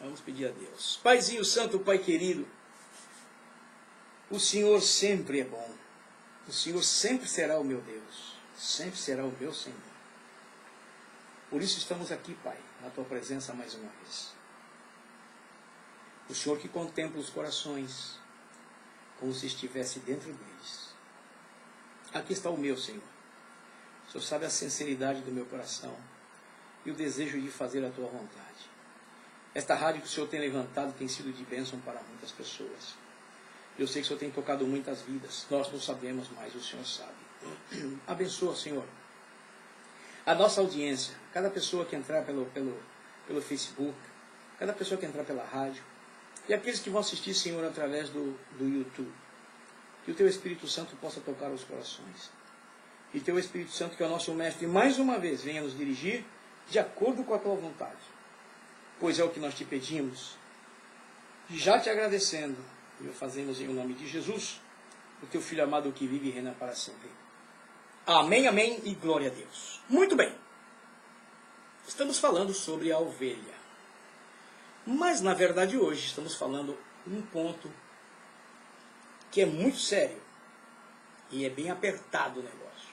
Vamos pedir a Deus. Paizinho Santo, Pai querido, o Senhor sempre é bom. O Senhor sempre será o meu Deus. Sempre será o meu Senhor. Por isso estamos aqui, Pai, na Tua presença mais uma vez. O Senhor que contempla os corações, como se estivesse dentro deles. Aqui está o meu, Senhor. O Senhor sabe a sinceridade do meu coração e o desejo de fazer a Tua vontade. Esta rádio que o Senhor tem levantado tem sido de bênção para muitas pessoas. Eu sei que o Senhor tem tocado muitas vidas. Nós não sabemos, mas o Senhor sabe. Abençoa, Senhor, a nossa audiência. Cada pessoa que entrar pelo Facebook, cada pessoa que entrar pela rádio, e aqueles que vão assistir, Senhor, através do YouTube. Que o Teu Espírito Santo possa tocar os corações. E Teu Espírito Santo, que é o nosso Mestre, mais uma vez venha nos dirigir de acordo com a Tua vontade. Pois é o que nós te pedimos, já te agradecendo, e o fazemos em nome de Jesus, o Teu Filho amado que vive e reina para sempre. Amém, amém e glória a Deus. Muito bem, estamos falando sobre a ovelha, mas na verdade hoje estamos falando um ponto que é muito sério e é bem apertado o negócio.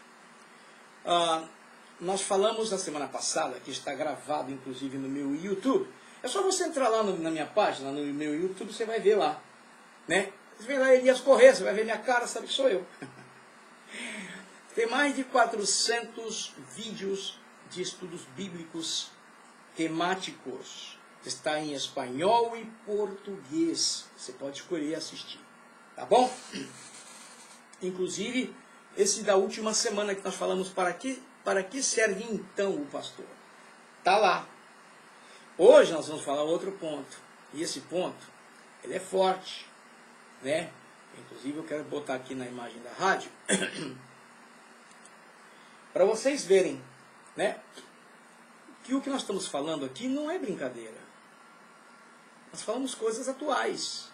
Nós falamos na semana passada, que está gravado inclusive no meu YouTube. É só você entrar lá na minha página, no meu YouTube, você vai ver lá. Né? Você vai lá Elias Corrêa, você vai ver minha cara, sabe que sou eu. Tem mais de 400 vídeos de estudos bíblicos temáticos. Está em espanhol e português. Você pode escolher e assistir. Tá bom? Inclusive, esse da última semana que nós falamos, para que serve então o pastor? Está lá. Hoje nós vamos falar outro ponto. E esse ponto, ele é forte. Né? Inclusive eu quero botar aqui na imagem da rádio. Para vocês verem, né, que o que nós estamos falando aqui não é brincadeira. Nós falamos coisas atuais.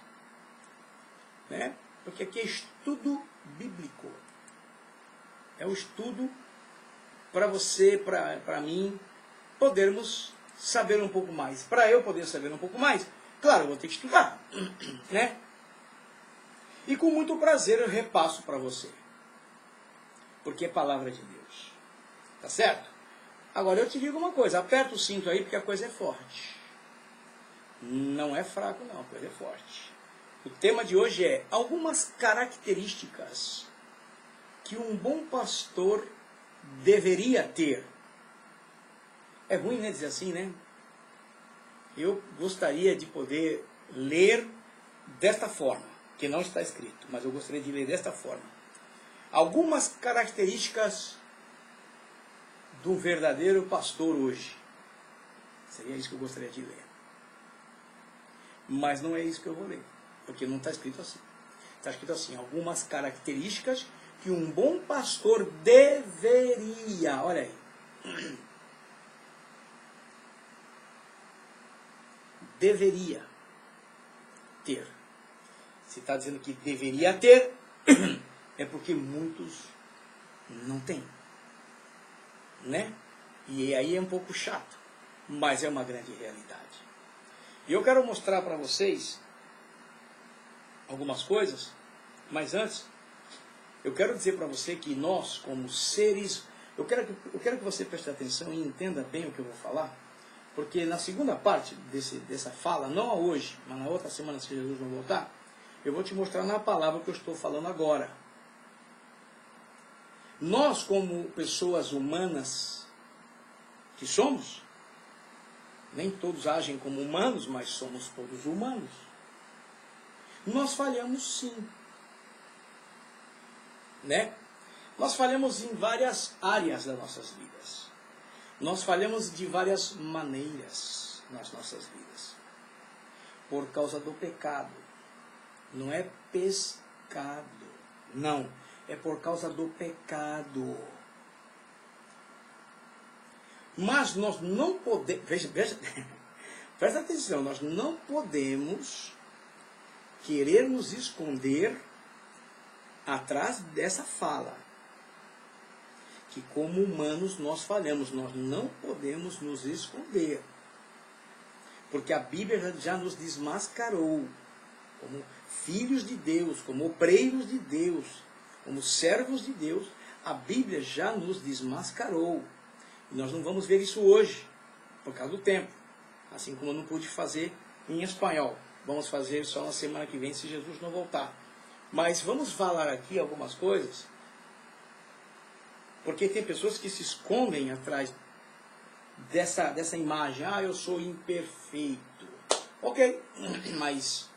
Né? Porque aqui é estudo bíblico. É um estudo para você, para mim, podermos saber um pouco mais. Para eu poder saber um pouco mais, claro, eu vou ter que estudar. Né? E com muito prazer eu repasso para você. Porque é palavra de Deus. Tá certo? Agora eu te digo uma coisa, aperta o cinto aí porque a coisa é forte. Não é fraco não, a coisa é forte. O tema de hoje é algumas características que um bom pastor deveria ter. É ruim, né, dizer assim, né? Eu gostaria de poder ler desta forma, que não está escrito, mas eu gostaria de ler desta forma. Algumas características do verdadeiro pastor hoje. Seria isso que eu gostaria de ler. Mas não é isso que eu vou ler, porque não está escrito assim. Está escrito assim, algumas características que um bom pastor deveria, olha aí, deveria ter. Se está dizendo que deveria ter, é porque muitos não têm. Né? E aí é um pouco chato, mas é uma grande realidade. E eu quero mostrar para vocês algumas coisas, mas antes, eu quero dizer para você que nós, como seres, eu quero que você preste atenção e entenda bem o que eu vou falar, porque na segunda parte dessa fala, não hoje, mas na outra semana, se Jesus não voltar, eu vou te mostrar na palavra que eu estou falando agora. Nós, como pessoas humanas que somos, nem todos agem como humanos, mas somos todos humanos. Nós falhamos sim. Né? Nós falhamos em várias áreas das nossas vidas. Nós falhamos de várias maneiras nas nossas vidas. Por causa do pecado. Não é pescado. Não. É por causa do pecado. Mas nós não podemos... Presta atenção. Nós não podemos querer nos esconder atrás dessa fala. Que como humanos nós falhamos. Nós não podemos nos esconder. Porque a Bíblia já nos desmascarou como filhos de Deus, como obreiros de Deus, como servos de Deus. A Bíblia já nos desmascarou. E nós não vamos ver isso hoje, por causa do tempo. Assim como eu não pude fazer em espanhol. Vamos fazer só na semana que vem, se Jesus não voltar. Mas vamos falar aqui algumas coisas, porque tem pessoas que se escondem atrás dessa imagem. Ah, eu sou imperfeito. Ok, mas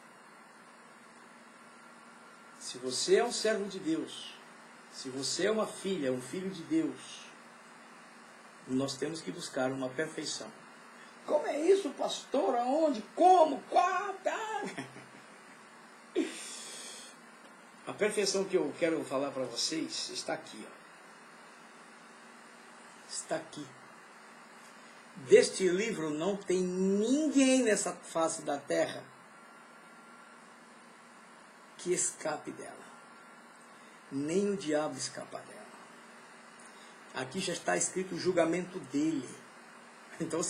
se você é um servo de Deus, se você é uma filha, um filho de Deus, nós temos que buscar uma perfeição. Como é isso, pastor? Aonde? Como? Qual? A perfeição que eu quero falar para vocês está aqui. Ó. Está aqui. Deste livro não tem ninguém nessa face da terra que escape dela. Nem o diabo escapa dela. Aqui já está escrito o julgamento dele. Então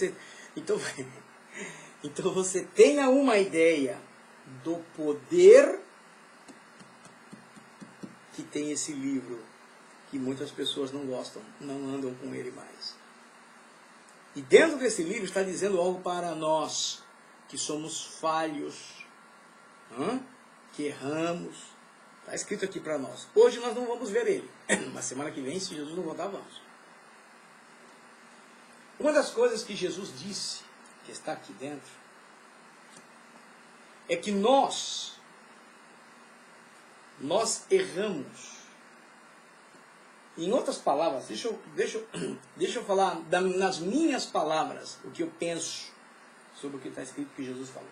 você tenha uma ideia do poder que tem esse livro, que muitas pessoas não gostam, não andam com ele mais. E dentro desse livro está dizendo algo para nós, que somos falhos, que erramos. Está escrito aqui para nós. Hoje nós não vamos ver ele, mas semana que vem, se Jesus não voltar, vamos. Uma das coisas que Jesus disse, que está aqui dentro, é que nós erramos. Em outras palavras, deixa eu falar nas minhas palavras o que eu penso sobre o que está escrito que Jesus falou.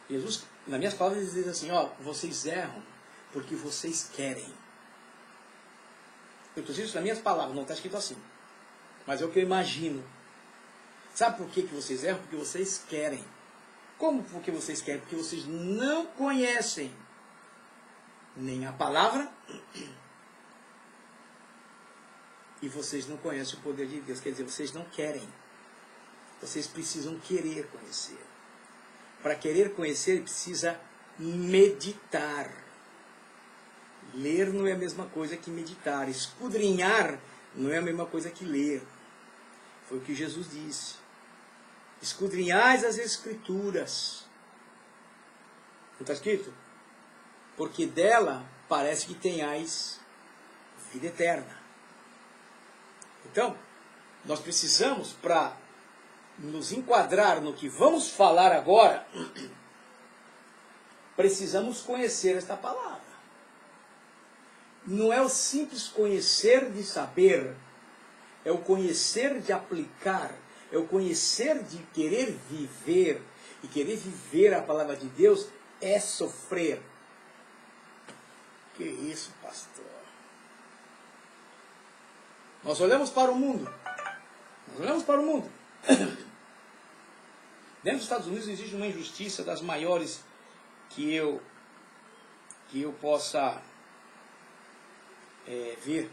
Jesus, nas minhas palavras, ele diz assim, ó, vocês erram porque vocês querem. Eu estou dizendo isso nas minhas palavras, não está escrito assim. Mas é o que eu imagino. Sabe por que vocês erram? Porque vocês querem. Como porque vocês querem? Porque vocês não conhecem nem a palavra e vocês não conhecem o poder de Deus. Quer dizer, vocês não querem. Vocês precisam querer conhecer. Para querer conhecer, precisa meditar. Ler não é a mesma coisa que meditar. Escudrinhar não é a mesma coisa que ler. Foi o que Jesus disse. Escudrinhais as Escrituras. Não está escrito? Porque dela parece que tenhais vida eterna. Então, nós precisamos, para nos enquadrar no que vamos falar agora, precisamos conhecer esta palavra. Não é o simples conhecer de saber, é o conhecer de aplicar, é o conhecer de querer viver. E querer viver a palavra de Deus é sofrer. Que isso, pastor? Nós olhamos para o mundo. Dentro dos Estados Unidos existe uma injustiça das maiores que eu possa ver.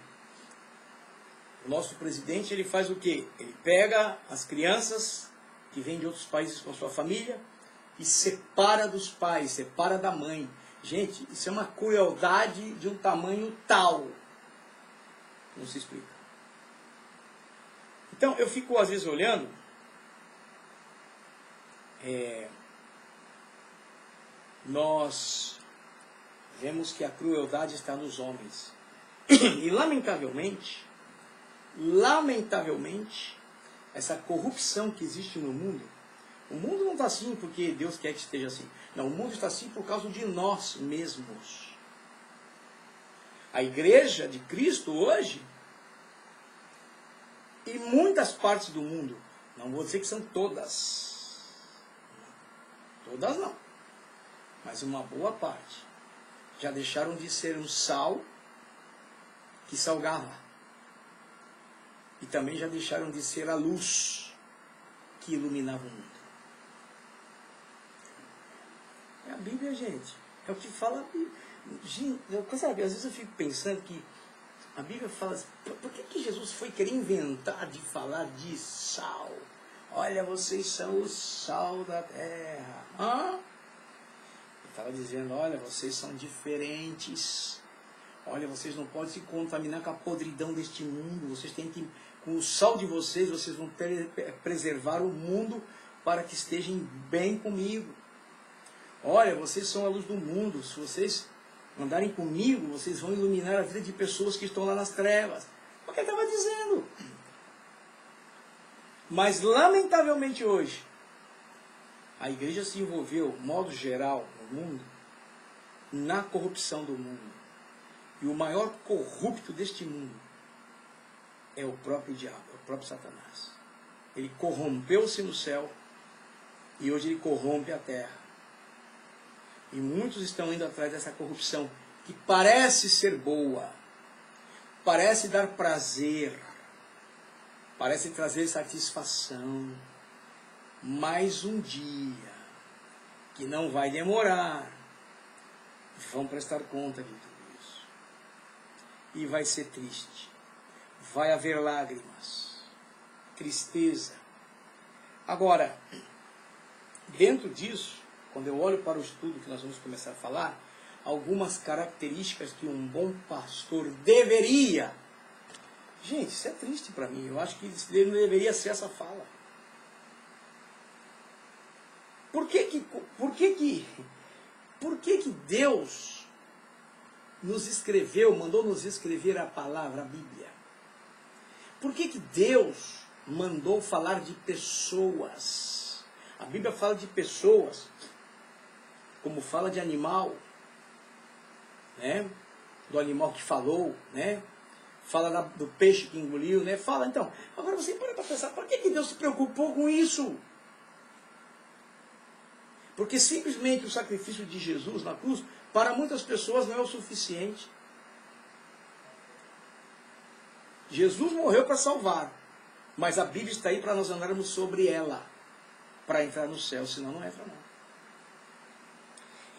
O nosso presidente, ele faz o quê? Ele pega as crianças que vêm de outros países com a sua família e separa dos pais, separa da mãe. Gente, isso é uma crueldade de um tamanho tal. Não se explica. Então, eu fico às vezes olhando, nós vemos que a crueldade está nos homens. E lamentavelmente, essa corrupção que existe no mundo, o mundo não está assim porque Deus quer que esteja assim. Não, o mundo está assim por causa de nós mesmos. A igreja de Cristo hoje, em muitas partes do mundo, não vou dizer que são todas, não, mas uma boa parte, já deixaram de ser um sal que salgava. E também já deixaram de ser a luz que iluminava o mundo. É a Bíblia, gente. É o que fala a Bíblia. Gente, sabe, às vezes eu fico pensando que a Bíblia fala assim, por que Jesus foi querer inventar de falar de sal? Olha, vocês são o sal da terra. Ele estava dizendo, olha, vocês são diferentes. Olha, vocês não podem se contaminar com a podridão deste mundo. Vocês têm que, com o sal de vocês vão preservar o mundo para que estejam bem comigo. Olha, vocês são a luz do mundo. Se vocês andarem comigo, vocês vão iluminar a vida de pessoas que estão lá nas trevas. É o que ele estava dizendo. Mas, lamentavelmente, hoje, a igreja se envolveu, de modo geral, no mundo, na corrupção do mundo. E o maior corrupto deste mundo é o próprio diabo, é o próprio Satanás. Ele corrompeu-se no céu e hoje ele corrompe a terra. E muitos estão indo atrás dessa corrupção que parece ser boa, parece dar prazer, parece trazer satisfação. Mais um dia, que não vai demorar, vão prestar conta de tudo isso. E vai ser triste. Vai haver lágrimas, tristeza. Agora, dentro disso, quando eu olho para o estudo que nós vamos começar a falar, algumas características que um bom pastor deveria. Gente, isso é triste para mim. Eu acho que isso não deveria ser essa fala. Por que que Deus nos escreveu, mandou nos escrever a palavra, a Bíblia? Por que que Deus mandou falar de pessoas? A Bíblia fala de pessoas, como fala de animal, né? Do animal que falou, né? Fala do peixe que engoliu, né? Fala, então. Agora você para pensar, por que que Deus se preocupou com isso? Porque simplesmente o sacrifício de Jesus na cruz, para muitas pessoas não é o suficiente. Jesus morreu para salvar, mas a Bíblia está aí para nós andarmos sobre ela, para entrar no céu, senão não entra não.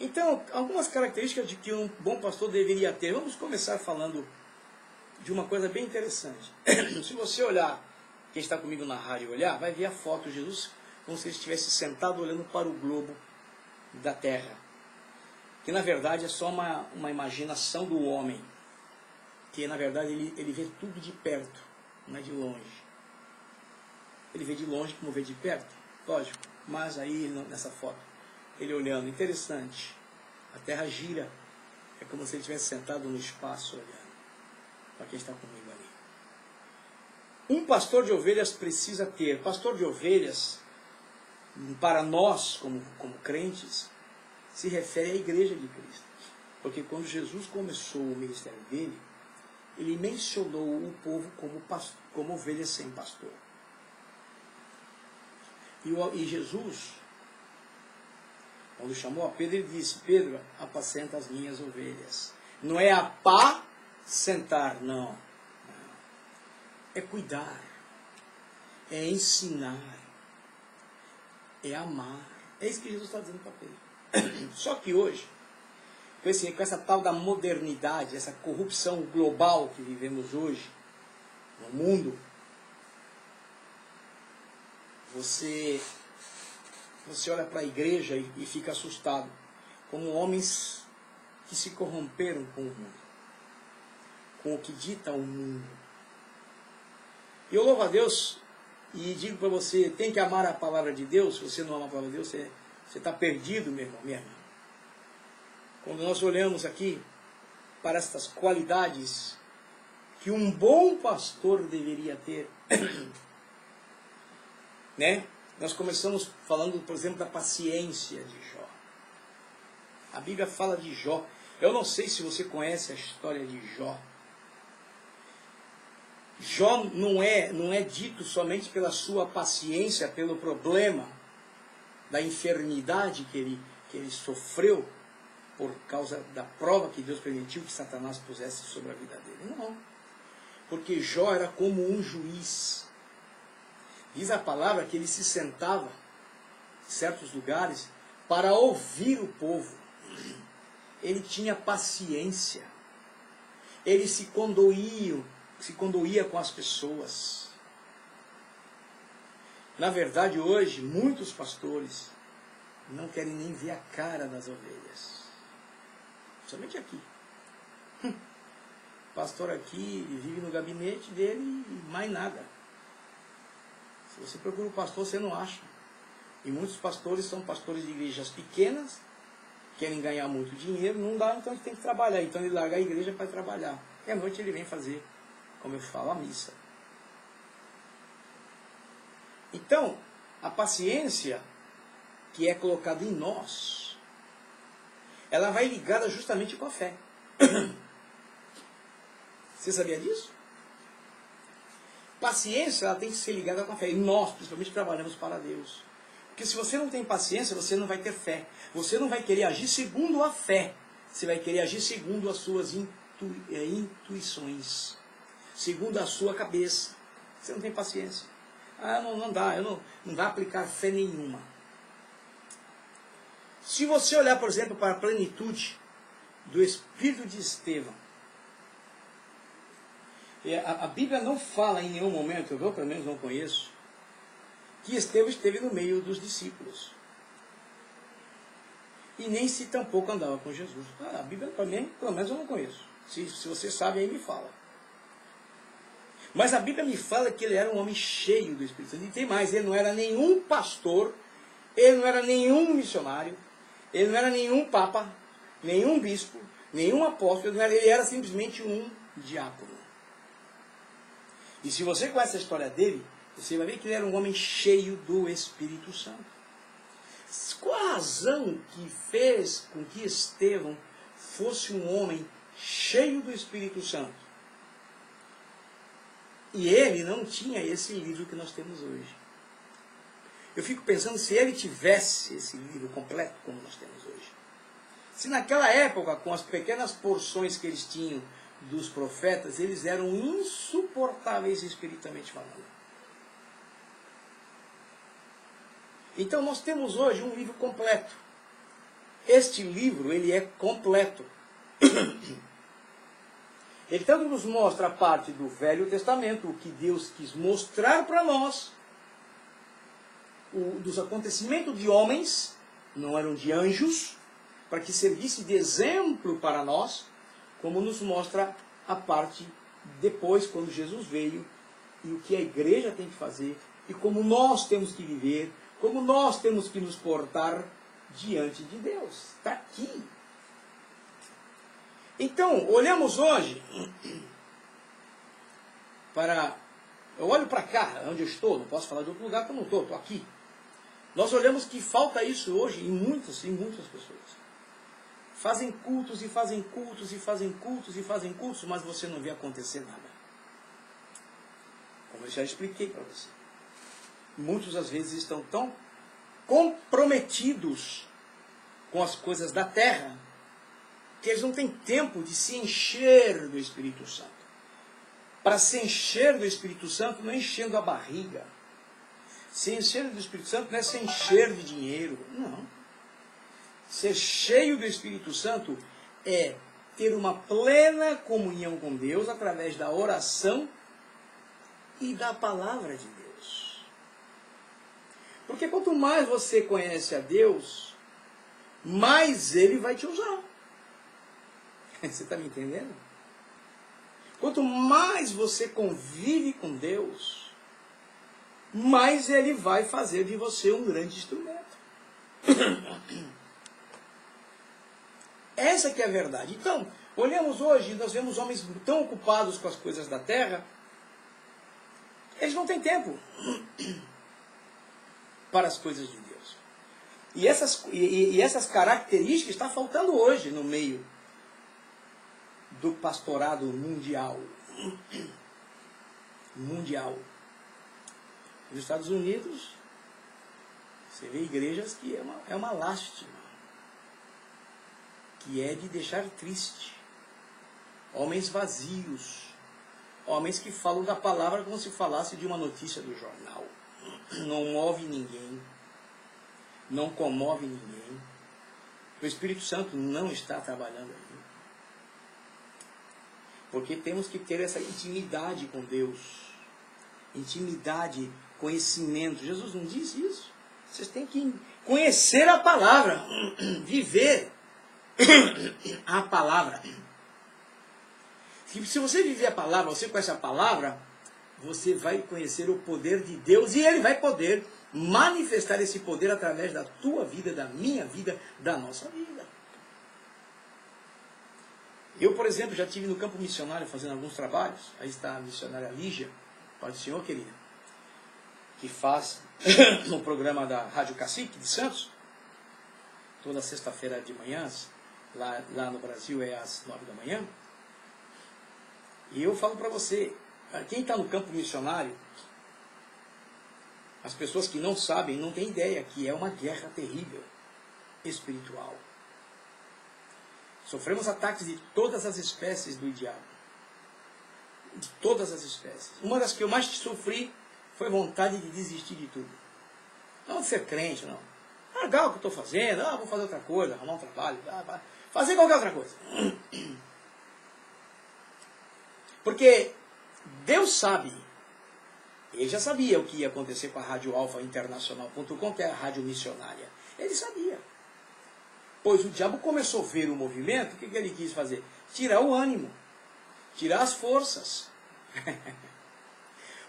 Então, algumas características de que um bom pastor deveria ter. Vamos começar falando de uma coisa bem interessante. Se você olhar, quem está comigo na rádio olhar, vai ver a foto de Jesus como se ele estivesse sentado olhando para o globo da terra, que na verdade é só uma imaginação do homem, que na verdade ele vê tudo de perto, não é de longe. Ele vê de longe como vê de perto, lógico, mas aí nessa foto, ele olhando, interessante, a terra gira, é como se ele estivesse sentado no espaço olhando, para quem está comigo ali. Um pastor de ovelhas precisa ter, pastor de ovelhas, para nós, como crentes, se refere à igreja de Cristo. Porque quando Jesus começou o ministério dele, ele mencionou o povo como ovelhas sem pastor. E Jesus, quando chamou a Pedro, ele disse, Pedro, apacenta as minhas ovelhas. Não é apacentar, não. É cuidar, é ensinar, é amar. É isso que Jesus está dizendo para Pedro. Só que hoje, com essa tal da modernidade, essa corrupção global que vivemos hoje no mundo, você olha para a igreja e fica assustado, como homens que se corromperam com o mundo, com o que dita o mundo. E eu louvo a Deus e digo para você, tem que amar a palavra de Deus. Se você não ama a palavra de Deus, você está perdido, meu irmão, minha irmã. Quando nós olhamos aqui para estas qualidades que um bom pastor deveria ter, né? Nós começamos falando, por exemplo, da paciência de Jó. A Bíblia fala de Jó. Eu não sei se você conhece a história de Jó. Jó não é dito somente pela sua paciência, pelo problema da enfermidade que ele sofreu por causa da prova que Deus permitiu que Satanás pusesse sobre a vida dele. Não. Porque Jó era como um juiz. Diz a palavra que ele se sentava em certos lugares para ouvir o povo. Ele tinha paciência. Ele se condoía com as pessoas. Na verdade, hoje, muitos pastores não querem nem ver a cara das ovelhas. Somente aqui. O pastor aqui vive no gabinete dele e mais nada. Se você procura o pastor, você não acha. E muitos pastores são pastores de igrejas pequenas, querem ganhar muito dinheiro, não dá, então ele tem que trabalhar. Então ele larga a igreja para trabalhar. E à noite ele vem fazer, como eu falo, a missa. Então, a paciência que é colocada em nós, ela vai ligada justamente com a fé. Você sabia disso? Paciência, ela tem que ser ligada com a fé. E nós, principalmente, trabalhamos para Deus. Porque se você não tem paciência, você não vai ter fé. Você não vai querer agir segundo a fé. Você vai querer agir segundo as suas intuições. Segundo a sua cabeça. Você não tem paciência. Ah, não dá. Não vai aplicar fé nenhuma. Se você olhar, por exemplo, para a plenitude do espírito de Estevão, a Bíblia não fala em nenhum momento, eu pelo menos não conheço, que Estevão esteve no meio dos discípulos. E nem se tampouco andava com Jesus. A Bíblia também, pelo menos eu não conheço. Se você sabe, aí me fala. Mas a Bíblia me fala que ele era um homem cheio do Espírito Santo. E tem mais, ele não era nenhum pastor, ele não era nenhum missionário, ele não era nenhum papa, nenhum bispo, nenhum apóstolo, ele era simplesmente um diácono. E se você conhece a história dele, você vai ver que ele era um homem cheio do Espírito Santo. Qual a razão que fez com que Estevão fosse um homem cheio do Espírito Santo? E ele não tinha esse livro que nós temos hoje. Eu fico pensando se ele tivesse esse livro completo como nós temos hoje. Se naquela época, com as pequenas porções que eles tinham dos profetas, eles eram insuportáveis espiritualmente falando. Então nós temos hoje um livro completo. Este livro, ele é completo. Ele tanto nos mostra a parte do Velho Testamento, o que Deus quis mostrar para nós, dos acontecimentos de homens, não eram de anjos, para que servisse de exemplo para nós, como nos mostra a parte depois, quando Jesus veio, e o que a igreja tem que fazer, e como nós temos que viver, como nós temos que nos portar diante de Deus. Está aqui. Então, olhamos hoje para... Eu olho para cá, onde eu estou, não posso falar de outro lugar porque eu não estou aqui. Nós olhamos que falta isso hoje em muitas pessoas. Fazem cultos e fazem cultos e fazem cultos e fazem cultos, mas você não vê acontecer nada. Como eu já expliquei para você. Muitos às vezes estão tão comprometidos com as coisas da terra que eles não têm tempo de se encher do Espírito Santo. Para se encher do Espírito Santo não é enchendo a barriga. Se encher do Espírito Santo não é se encher de dinheiro. Não. Ser cheio do Espírito Santo é ter uma plena comunhão com Deus através da oração e da palavra de Deus. Porque quanto mais você conhece a Deus, mais Ele vai te usar. Você está me entendendo? Quanto mais você convive com Deus, mais Ele vai fazer de você um grande instrumento. Essa que é a verdade. Então, olhamos hoje, nós vemos homens tão ocupados com as coisas da terra, eles não têm tempo para as coisas de Deus. E essas características estão faltando hoje no meio do pastorado mundial. Mundial. Nos Estados Unidos, você vê igrejas que é uma lástima. Que é de deixar triste. Homens vazios. Homens que falam da palavra como se falasse de uma notícia do jornal. Não move ninguém. Não comove ninguém. O Espírito Santo não está trabalhando ali. Porque temos que ter essa intimidade com Deus. Intimidade conhecimento. Jesus não disse isso? Vocês têm que conhecer a palavra, viver a palavra. Se você viver a palavra, você conhece a palavra, você vai conhecer o poder de Deus e Ele vai poder manifestar esse poder através da tua vida, da minha vida, da nossa vida. Eu, por exemplo, já estive no campo missionário fazendo alguns trabalhos. Aí está a missionária Lígia, Pai do Senhor, querida, que faz no programa da Rádio Cacique de Santos, toda sexta-feira de manhã, lá no Brasil é às 9 da manhã. E eu falo para você, quem está no campo missionário, as pessoas que não sabem, não têm ideia que é uma guerra terrível, espiritual. Sofremos ataques de todas as espécies do diabo. De todas as espécies. Uma das que eu mais sofri foi vontade de desistir de tudo. Não de ser crente, não. Largar o que eu estou fazendo, vou fazer outra coisa, arrumar um trabalho, fazer qualquer outra coisa. Porque Deus sabe, Ele já sabia o que ia acontecer com a Rádio Alfa Internacional.com, que é a rádio missionária. Ele sabia. Pois o diabo começou a ver o movimento, o que ele quis fazer? Tirar o ânimo, tirar as forças.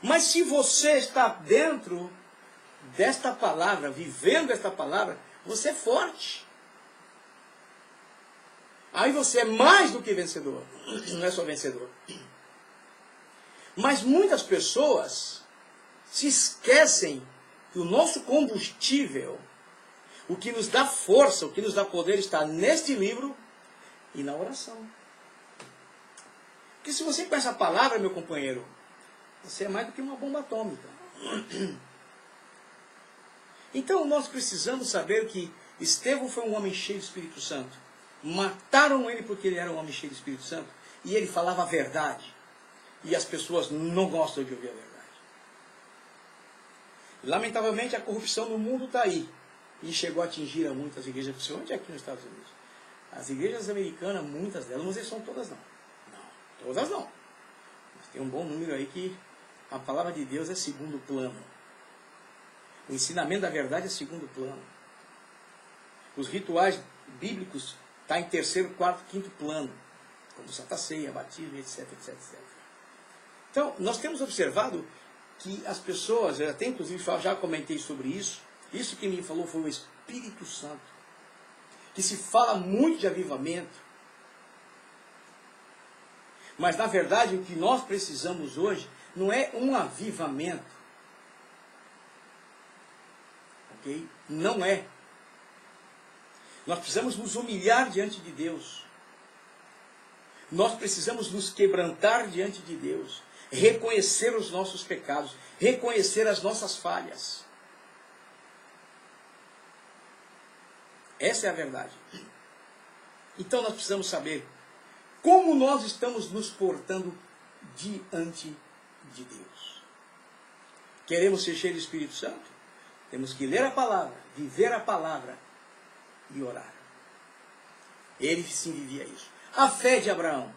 Mas se você está dentro desta palavra, vivendo esta palavra, você é forte. Aí você é mais do que vencedor. Não é só vencedor. Mas muitas pessoas se esquecem que o nosso combustível, o que nos dá força, o que nos dá poder, está neste livro e na oração. Porque se você conhece a palavra, meu companheiro, você é mais do que uma bomba atômica. Então nós precisamos saber que Estevão foi um homem cheio do Espírito Santo. Mataram ele porque ele era um homem cheio do Espírito Santo. E ele falava a verdade. E as pessoas não gostam de ouvir a verdade. Lamentavelmente a corrupção no mundo está aí. E chegou a atingir a muitas igrejas, principalmente aqui nos Estados Unidos. As igrejas americanas, muitas delas, não sei se são todas não. Não, todas não. Mas tem um bom número aí que a palavra de Deus é segundo plano. O ensinamento da verdade é segundo plano. Os rituais bíblicos estão em terceiro, quarto, quinto plano. Como Santa Ceia, batismo, etc, etc, etc. Então, nós temos observado que as pessoas, eu até inclusive já comentei sobre isso, isso que me falou foi o Espírito Santo, que se fala muito de avivamento, mas na verdade o que nós precisamos hoje não é um avivamento, ok? Não é. Nós precisamos nos humilhar diante de Deus, nós precisamos nos quebrantar diante de Deus, reconhecer os nossos pecados, reconhecer as nossas falhas. Essa é a verdade. Então nós precisamos saber como nós estamos nos portando diante de Deus. Queremos ser cheios do Espírito Santo? Temos que ler a palavra, viver a palavra e orar. Ele sim vivia isso. A fé de Abraão.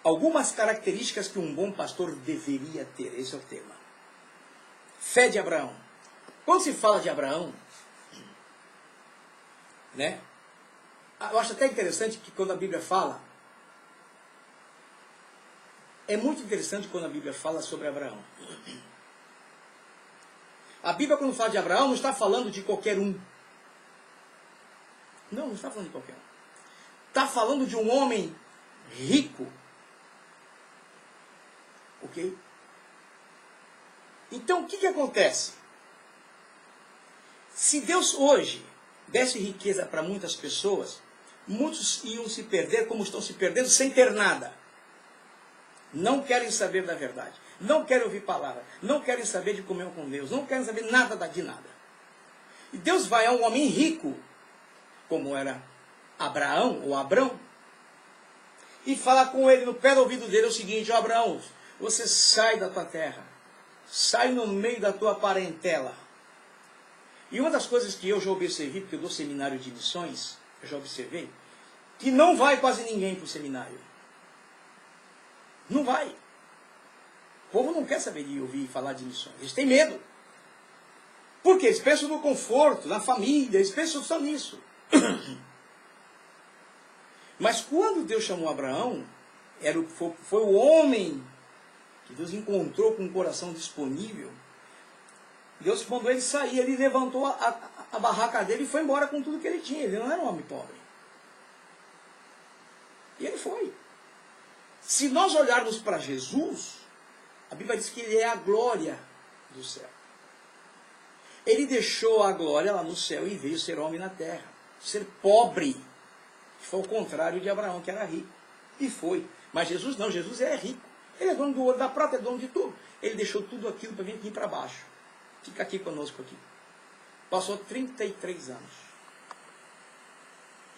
Algumas características que um bom pastor deveria ter. Esse é o tema. Fé de Abraão. Quando se fala de Abraão, né? Eu acho até interessante que quando a Bíblia fala, é muito interessante quando a Bíblia fala sobre Abraão. A Bíblia, quando fala de Abraão, não está falando de qualquer um. Não está falando de qualquer um. Está falando de um homem rico. Ok? Então, o que acontece? Se Deus hoje desse riqueza para muitas pessoas, muitos iam se perder como estão se perdendo sem ter nada. Não querem saber da verdade. Não querem ouvir palavra. Não querem saber de comer com Deus. Não querem saber nada de nada. E Deus vai a um homem rico, como era Abraão ou Abrão, e fala com ele no pé do ouvido dele o seguinte: ó Abraão, você sai da tua terra. Sai no meio da tua parentela. E uma das coisas que eu já observei, porque eu dou seminário de missões, eu já observei, que não vai quase ninguém para o seminário. Não vai. povo não quer saber de ouvir falar de missões. Eles têm medo. Por quê? Eles pensam no conforto, na família, eles pensam só nisso. Mas quando Deus chamou Abraão, foi o homem que Deus encontrou com o coração disponível. Deus mandou ele sair, ele levantou a barraca dele e foi embora com tudo que ele tinha. Ele não era um homem pobre. E ele foi. Se nós olharmos para Jesus, a Bíblia diz que ele é a glória do céu. Ele deixou a glória lá no céu e veio ser homem na terra. Ser pobre. Que foi o contrário de Abraão, que era rico. E foi. Mas Jesus não, Jesus é rico. Ele é dono do ouro, da prata, é dono de tudo. Ele deixou tudo aquilo para vir aqui para baixo. Fica aqui conosco aqui. Passou 33 anos.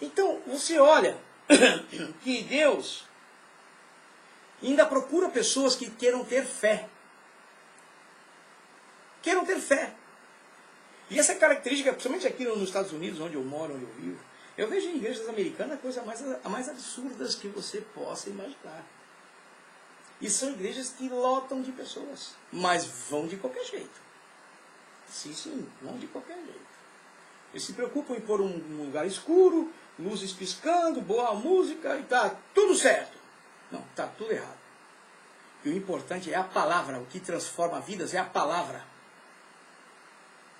Então, você olha que Deus ainda procura pessoas que queiram ter fé. Queiram ter fé. E essa característica, principalmente aqui nos Estados Unidos, onde eu moro, onde eu vivo, eu vejo em igrejas americanas a coisa mais absurdas que você possa imaginar. E são igrejas que lotam de pessoas, mas vão de qualquer jeito. Sim, vão de qualquer jeito. Eles se preocupam em pôr um lugar escuro, luzes piscando, boa música e tá tudo certo. Não, tá tudo errado. E o importante é a palavra, o que transforma vidas é a palavra.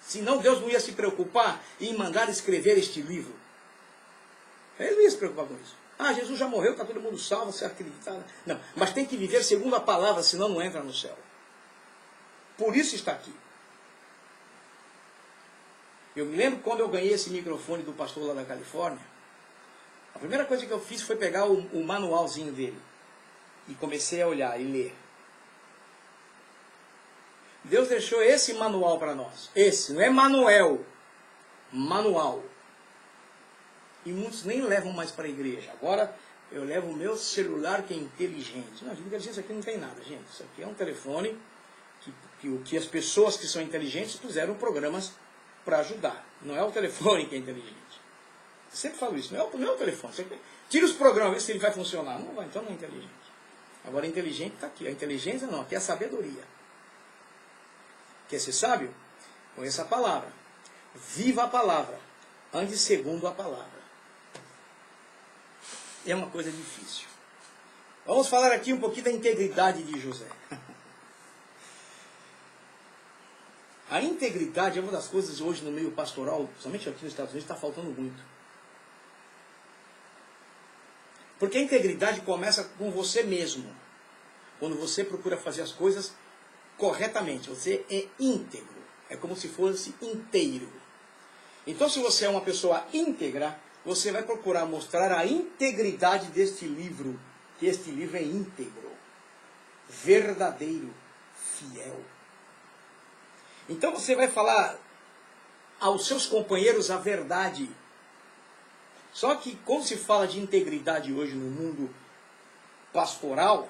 Senão Deus não ia se preocupar em mandar escrever este livro. Ele não ia se preocupar com isso. Ah, Jesus já morreu, está todo mundo salvo, você acredita? Não, mas tem que viver segundo a palavra, senão não entra no céu. Por isso está aqui. Eu me lembro quando eu ganhei esse microfone do pastor lá da Califórnia, a primeira coisa que eu fiz foi pegar o manualzinho dele. E comecei a olhar e ler. Deus deixou esse manual para nós. Esse, não é Manuel. Manual. E muitos nem levam mais para a igreja. Agora eu levo o meu celular que é inteligente. Não, de inteligência aqui não tem nada, gente. Isso aqui é um telefone que as pessoas que são inteligentes puseram programas para ajudar. Não é o telefone que é inteligente. Eu sempre falo isso. Não é o telefone. Você tira os programas, vê se ele vai funcionar. Não vai, então não é inteligente. Agora inteligente está aqui. A inteligência não, aqui é a sabedoria. Quer ser sábio? Conheça a palavra. Viva a palavra. Ande segundo a palavra. É uma coisa difícil. Vamos falar aqui um pouquinho da integridade de José. A integridade é uma das coisas hoje no meio pastoral, principalmente aqui nos Estados Unidos, está faltando muito. Porque a integridade começa com você mesmo. Quando você procura fazer as coisas corretamente, você é íntegro. É como se fosse inteiro. Então, se você é uma pessoa íntegra, você vai procurar mostrar a integridade deste livro. Que este livro é íntegro, verdadeiro, fiel. Então você vai falar aos seus companheiros a verdade. Só que quando se fala de integridade hoje no mundo pastoral,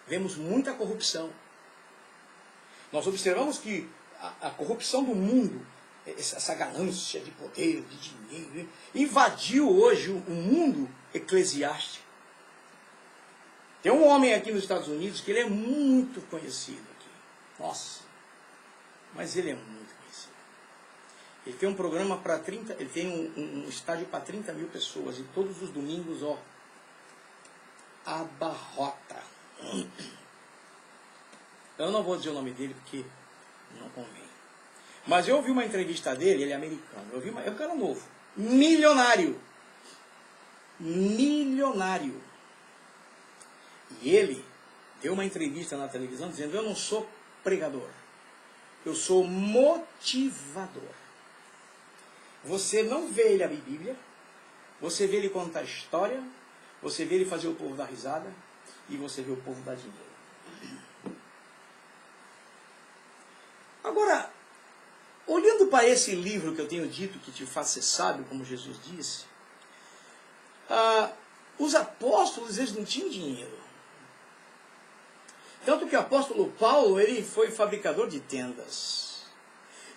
vemos muita corrupção. Nós observamos que a corrupção do mundo, essa ganância de poder, de dinheiro, invadiu hoje o mundo eclesiástico. Tem um homem aqui nos Estados Unidos que ele é muito conhecido aqui. Nossa, mas ele é muito conhecido. Ele tem um programa para 30, ele tem um estádio para 30 mil pessoas e todos os domingos, abarrota. Eu não vou dizer o nome dele porque não convém. Mas eu ouvi uma entrevista dele, ele é americano. É um cara novo. Milionário. Milionário. E ele deu uma entrevista na televisão dizendo: eu não sou pregador. Eu sou motivador. Você não vê ele abrir Bíblia. Você vê ele contar história. Você vê ele fazer o povo dar risada. E você vê o povo dar dinheiro. Agora, olhando para esse livro que eu tenho dito que te faz ser sábio, como Jesus disse, os apóstolos, eles não tinham dinheiro. Tanto que o apóstolo Paulo, ele foi fabricador de tendas.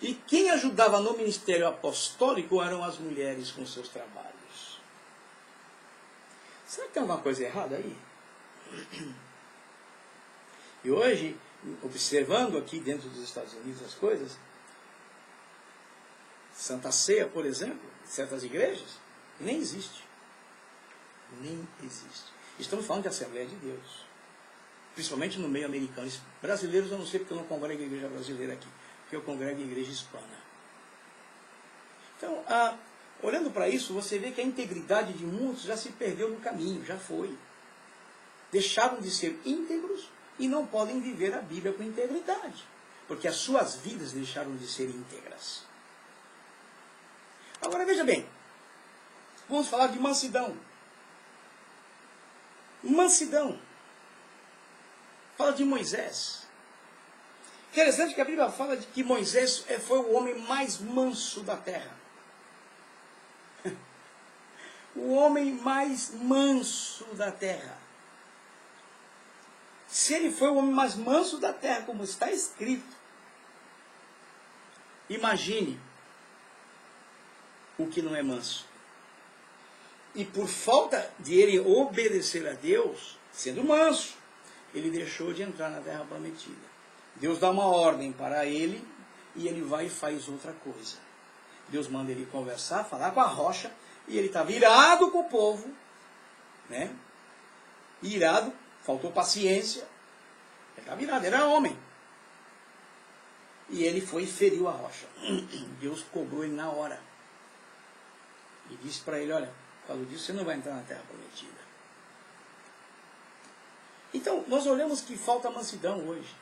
E quem ajudava no ministério apostólico eram as mulheres com seus trabalhos. Será que tem alguma coisa errada aí? E hoje, observando aqui dentro dos Estados Unidos as coisas, Santa Ceia, por exemplo, em certas igrejas, nem existe. Nem existe. Estamos falando de Assembleia de Deus. Principalmente no meio americano. Brasileiros eu não sei porque eu não congrego a igreja brasileira aqui. Porque eu congrego a igreja hispana. Então, olhando para isso, você vê que a integridade de muitos já se perdeu no caminho, já foi. Deixaram de ser íntegros e não podem viver a Bíblia com integridade. Porque as suas vidas deixaram de ser íntegras. Agora veja bem, vamos falar de mansidão. Mansidão. Fala de Moisés. Interessante que a Bíblia fala de que Moisés foi o homem mais manso da terra. O homem mais manso da terra. Se ele foi o homem mais manso da terra, como está escrito, imagine o que não é manso. E por falta de ele obedecer a Deus, sendo manso, ele deixou de entrar na terra prometida. Deus dá uma ordem para ele e ele vai e faz outra coisa. Deus manda ele conversar, falar com a rocha, e ele estava irado com o povo, né? Irado, faltou paciência. Ele estava irado, era homem. E ele foi e feriu a rocha. Deus cobrou ele na hora. E disse para ele, olha, por causa disso você não vai entrar na terra prometida. Então, nós olhamos que falta mansidão hoje.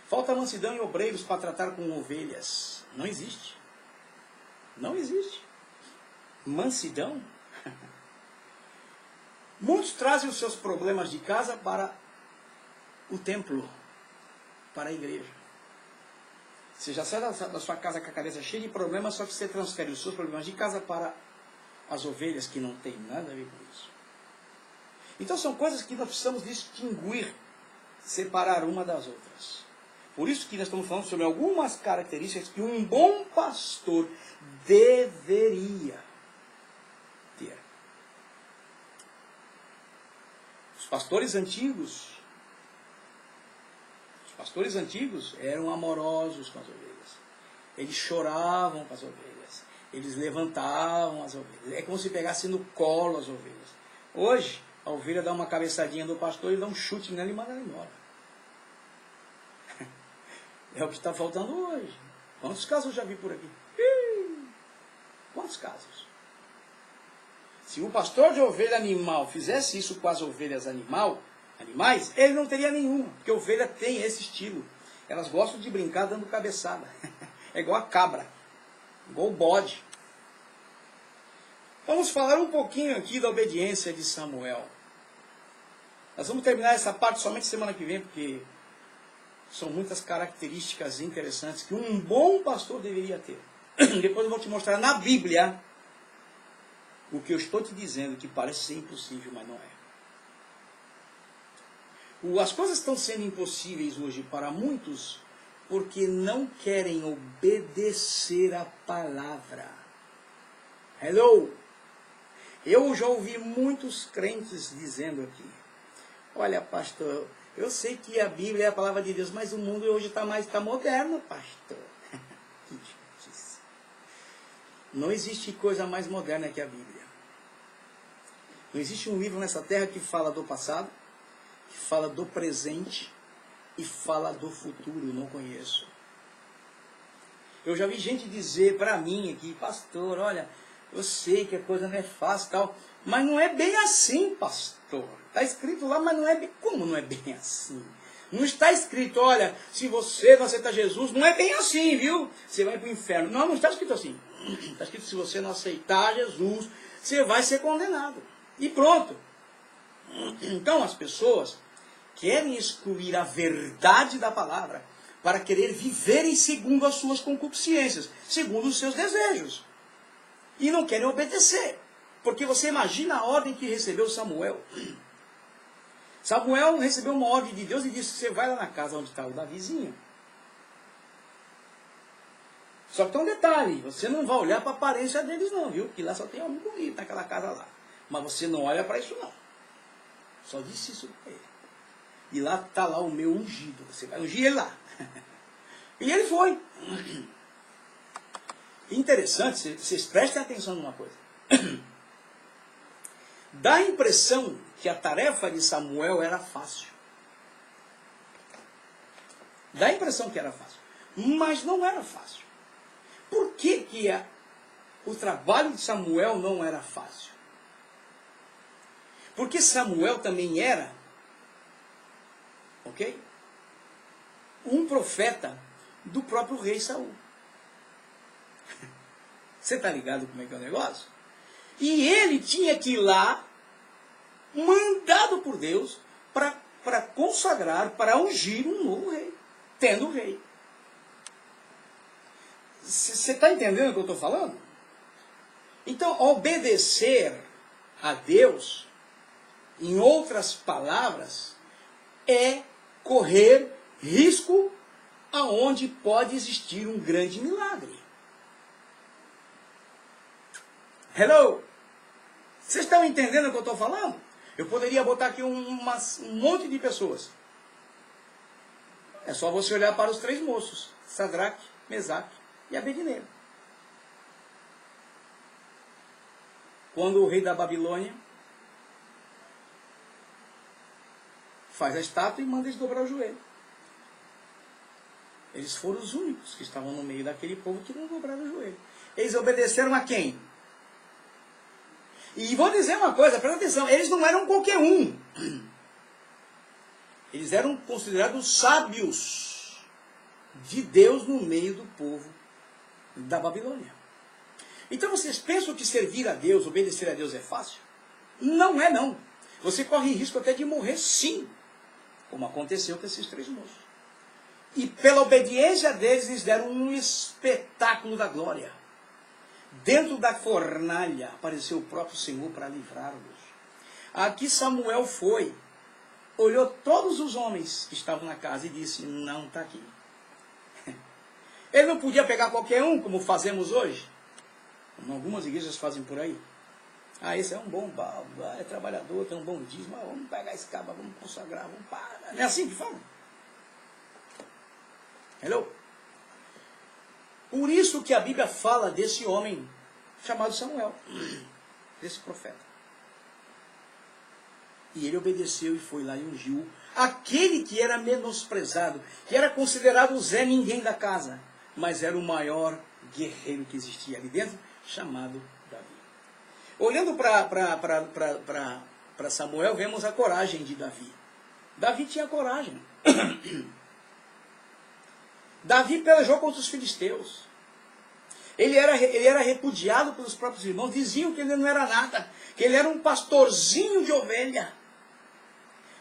Falta mansidão em obreiros para tratar com ovelhas. Não existe. Não existe. Mansidão. Muitos trazem os seus problemas de casa para o templo, para a igreja. Você já sai da sua casa com a cabeça cheia de problemas, só que você transfere os seus problemas de casa para as ovelhas, que não tem nada a ver com isso. Então são coisas que nós precisamos distinguir, separar uma das outras. Por isso que nós estamos falando sobre algumas características que um bom pastor deveria ter. Os pastores antigos eram amorosos com as ovelhas. Eles choravam com as ovelhas. Eles levantavam as ovelhas. É como se pegasse no colo as ovelhas. Hoje, a ovelha dá uma cabeçadinha do pastor e dá um chute nela e manda ela embora. É o que está faltando hoje. Quantos casos eu já vi por aqui? Quantos casos? Se o pastor de ovelha animal fizesse isso com as ovelhas animais, ele não teria nenhuma. Porque a ovelha tem esse estilo. Elas gostam de brincar dando cabeçada. É igual a cabra. Igual o bode. Vamos falar um pouquinho aqui da obediência de Samuel. Nós vamos terminar essa parte somente semana que vem, porque são muitas características interessantes que um bom pastor deveria ter. Depois eu vou te mostrar na Bíblia o que eu estou te dizendo, que parece ser impossível, mas não é. As coisas estão sendo impossíveis hoje para muitos porque não querem obedecer a palavra. Hello! Eu já ouvi muitos crentes dizendo aqui, olha, pastor, eu sei que a Bíblia é a palavra de Deus, mas o mundo hoje está moderno, pastor. Que difícil. Não existe coisa mais moderna que a Bíblia. Não existe um livro nessa terra que fala do passado, que fala do presente e fala do futuro. Não conheço. Eu já vi gente dizer para mim aqui, pastor, olha, eu sei que a coisa não é fácil e tal, mas não é bem assim, pastor. Está escrito lá, mas não é bem... Como não é bem assim? Não está escrito, olha, se você não aceitar Jesus, não é bem assim, viu? Você vai para o inferno. Não, não está escrito assim. Está escrito, se você não aceitar Jesus, você vai ser condenado. E pronto. Então as pessoas querem excluir a verdade da palavra para querer viverem segundo as suas concupiscências, segundo os seus desejos. E não querem obedecer. Porque você imagina a ordem que recebeu Samuel. Samuel recebeu uma ordem de Deus e disse, você vai lá na casa onde está o Davizinho. Só que tem um detalhe, você não vai olhar para a aparência deles não, viu? Porque lá só tem homem bonito naquela casa lá. Mas você não olha para isso não. Só disse isso para ele. E lá está lá o meu ungido. Você vai ungir ele lá. E ele foi. Interessante, vocês prestem atenção numa coisa. Dá a impressão que a tarefa de Samuel era fácil. Dá a impressão que era fácil. Mas não era fácil. Por que o trabalho de Samuel não era fácil? Porque Samuel também era, ok? Um profeta do próprio rei Saul. Você está ligado como é que é o negócio? E ele tinha que ir lá, mandado por Deus, para consagrar, para ungir um novo rei, tendo rei. Você está entendendo o que eu estou falando? Então, obedecer a Deus, em outras palavras, é correr risco aonde pode existir um grande milagre. Hello? Vocês estão entendendo o que eu estou falando? Eu poderia botar aqui um monte de pessoas. É só você olhar para os 3 moços, Sadraque, Mesaque e Abednego. Quando o rei da Babilônia faz a estátua e manda eles dobrar o joelho. Eles foram os únicos que estavam no meio daquele povo que não dobraram o joelho. Eles obedeceram a quem? E vou dizer uma coisa, presta atenção, eles não eram qualquer um. Eles eram considerados sábios de Deus no meio do povo da Babilônia. Então vocês pensam que servir a Deus, obedecer a Deus é fácil? Não é não. Você corre risco até de morrer sim, como aconteceu com esses 3 moços. E pela obediência deles, eles deram um espetáculo da glória. Dentro da fornalha apareceu o próprio Senhor para livrá-los. Aqui Samuel foi, olhou todos os homens que estavam na casa e disse, não está aqui. Ele não podia pegar qualquer um, como fazemos hoje. Como algumas igrejas fazem por aí. Ah, esse é um bom é trabalhador, tem um bom dízimo, vamos pegar esse cara, vamos consagrar, vamos parar. Não é assim que falam? Hello? Por isso que a Bíblia fala desse homem chamado Samuel, desse profeta. E ele obedeceu e foi lá e ungiu aquele que era menosprezado, que era considerado o Zé Ninguém da casa, mas era o maior guerreiro que existia ali dentro, chamado Davi. Olhando para Samuel, vemos a coragem de Davi. Davi tinha coragem. Davi pelejou contra os filisteus. Ele era repudiado pelos próprios irmãos. Diziam que ele não era nada, que ele era um pastorzinho de ovelha.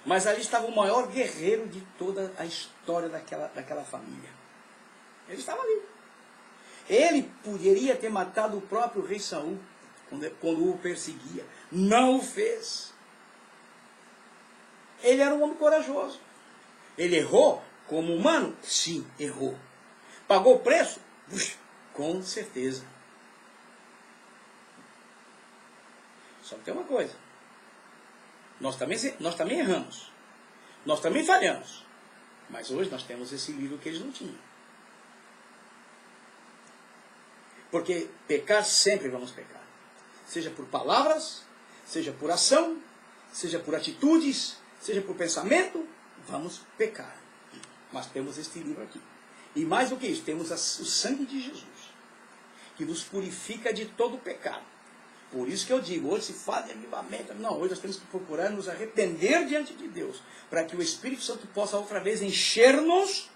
Mas ali estava o maior guerreiro de toda a história daquela família. Ele estava ali. Ele poderia ter matado o próprio rei Saul quando o perseguia. Não o fez. Ele era um homem corajoso. Ele errou como humano? Sim, errou. Pagou o preço? Com certeza. Só que tem uma coisa. Nós também erramos. Nós também falhamos. Mas hoje nós temos esse livro que eles não tinham. Porque pecar sempre vamos pecar. Seja por palavras, seja por ação, seja por atitudes, seja por pensamento, vamos pecar. Mas temos este livro aqui. E mais do que isso, temos o sangue de Jesus, que nos purifica de todo pecado. Por isso que eu digo, hoje se fala de avivamento. Não, hoje nós temos que procurar nos arrepender diante de Deus, para que o Espírito Santo possa outra vez encher-nos,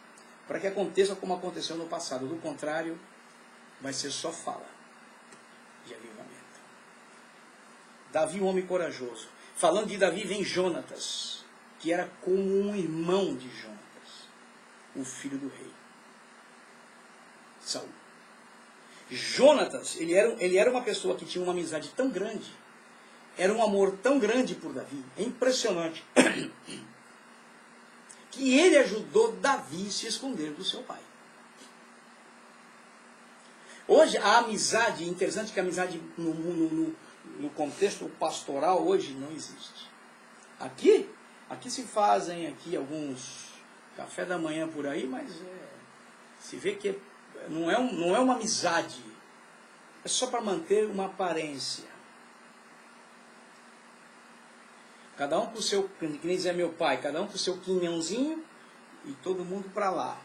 para que aconteça como aconteceu no passado. Do contrário, vai ser só fala de avivamento. Davi, um homem corajoso. Falando de Davi, vem Jonatas, que era como um irmão de Jonatas, o filho do rei Saul. Jonatas, ele era uma pessoa que tinha uma amizade tão grande, era um amor tão grande por Davi, é impressionante, que ele ajudou Davi a se esconder do seu pai. Hoje, a amizade, interessante que a amizade no contexto pastoral hoje não existe. Aqui, Aqui se fazem aqui alguns café da manhã por aí, mas se vê que não é uma amizade. É só para manter uma aparência. Cada um com o seu, que nem dizia meu pai, cada um com o seu quinhãozinho e todo mundo para lá.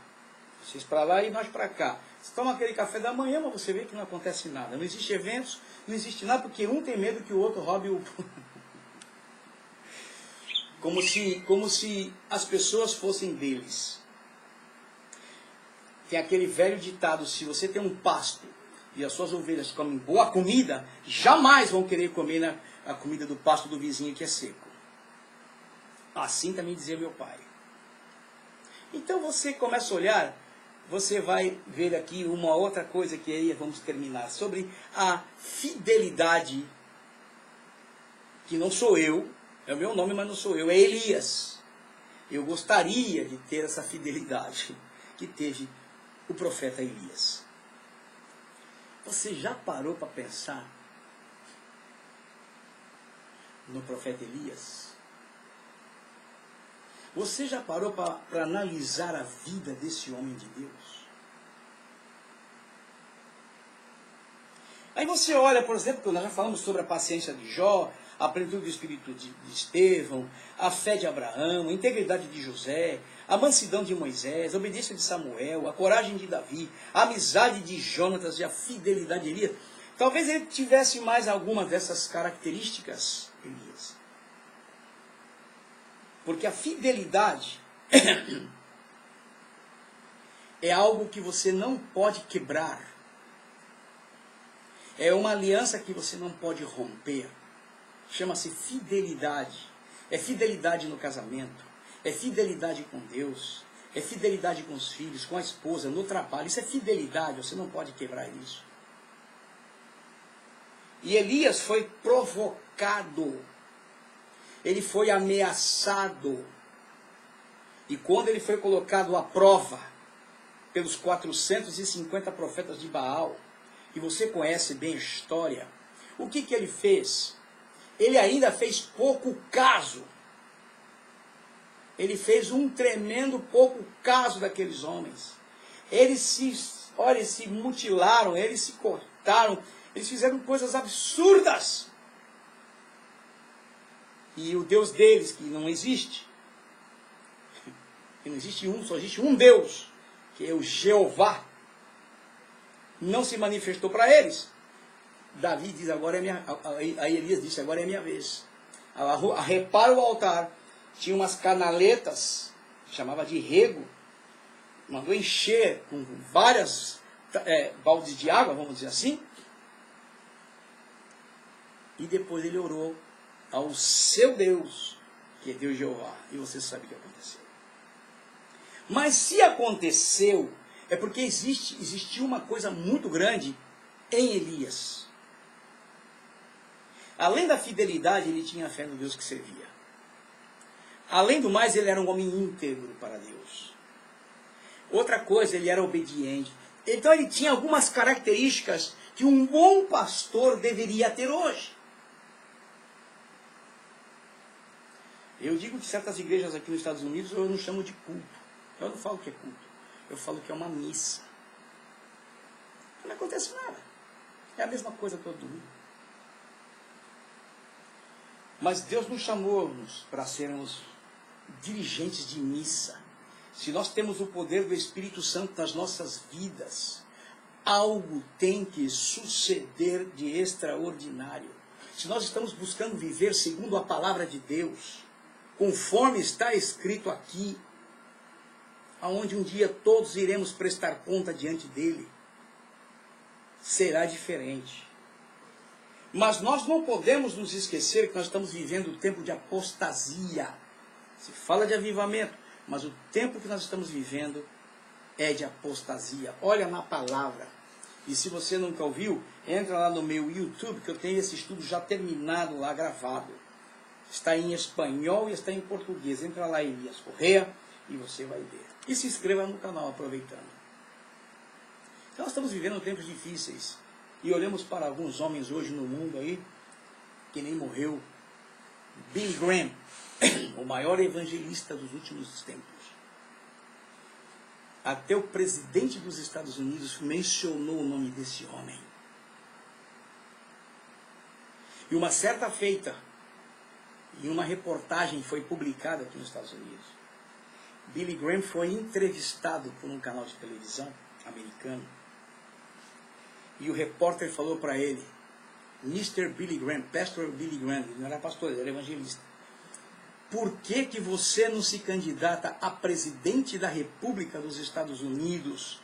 Vocês para lá e nós para cá. Você toma aquele café da manhã, mas você vê que não acontece nada. Não existe eventos, não existe nada, porque um tem medo que o outro roube o... como se as pessoas fossem deles. Tem aquele velho ditado, se você tem um pasto e as suas ovelhas comem boa comida, jamais vão querer comer a comida do pasto do vizinho que é seco. Assim também dizia meu pai. Então você começa a olhar, você vai ver aqui uma outra coisa que aí vamos terminar, sobre a fidelidade, que não sou eu, é o meu nome, mas não sou eu, é Elias. Eu gostaria de ter essa fidelidade que teve o profeta Elias. Você já parou para pensar no profeta Elias? Você já parou para analisar a vida desse homem de Deus? Aí você olha, por exemplo, nós já falamos sobre a paciência de Jó, a plenitude do espírito de Estevão, a fé de Abraão, a integridade de José, a mansidão de Moisés, a obediência de Samuel, a coragem de Davi, a amizade de Jonatas e a fidelidade de Elias. Talvez ele tivesse mais alguma dessas características, Elias. Porque a fidelidade é algo que você não pode quebrar. É uma aliança que você não pode romper. Chama-se fidelidade. É fidelidade no casamento. É fidelidade com Deus. É fidelidade com os filhos, com a esposa, no trabalho. Isso é fidelidade, você não pode quebrar isso. E Elias foi provocado. Ele foi ameaçado. E quando ele foi colocado à prova pelos 450 profetas de Baal, e você conhece bem a história, o que ele fez? Ele ainda fez pouco caso. Ele fez um tremendo pouco caso daqueles homens. Eles se mutilaram, eles se cortaram, eles fizeram coisas absurdas. E o Deus deles, que não existe, que não existe um, só existe um Deus, que é o Jeová, não se manifestou para eles. Davi diz, agora é minha, aí Elias disse, agora é minha vez. Repara o altar, tinha umas canaletas, chamava de rego, mandou encher com várias baldes de água, vamos dizer assim, e depois ele orou ao seu Deus, que é Deus Jeová, e você sabe o que aconteceu. Mas se aconteceu, é porque existiu uma coisa muito grande em Elias. Além da fidelidade, ele tinha a fé no Deus que servia. Além do mais, ele era um homem íntegro para Deus. Outra coisa, ele era obediente. Então ele tinha algumas características que um bom pastor deveria ter hoje. Eu digo que certas igrejas aqui nos Estados Unidos eu não chamo de culto. Eu não falo que é culto. Eu falo que é uma missa. Não acontece nada. É a mesma coisa todo domingo. Mas Deus nos chamou para sermos dirigentes de missa. Se nós temos o poder do Espírito Santo nas nossas vidas, algo tem que suceder de extraordinário. Se nós estamos buscando viver segundo a palavra de Deus, conforme está escrito aqui, aonde um dia todos iremos prestar conta diante dele, será diferente. Mas nós não podemos nos esquecer que nós estamos vivendo o tempo de apostasia. Se fala de avivamento, mas o tempo que nós estamos vivendo é de apostasia. Olha na palavra. E se você nunca ouviu, entra lá no meu YouTube, que eu tenho esse estudo já terminado lá, gravado. Está em espanhol e está em português. Entra lá, Elias Correia, e você vai ver. E se inscreva no canal, aproveitando. Então, nós estamos vivendo tempos difíceis. E olhamos para alguns homens hoje no mundo aí, que nem morreu. Billy Graham, o maior evangelista dos últimos tempos. Até o presidente dos Estados Unidos mencionou o nome desse homem. E uma certa feita, em uma reportagem foi publicada aqui nos Estados Unidos, Billy Graham foi entrevistado por um canal de televisão americano. E o repórter falou para ele, Mr. Billy Graham, Pastor Billy Graham, ele não era pastor, ele era evangelista. Por que que você não se candidata a presidente da República dos Estados Unidos?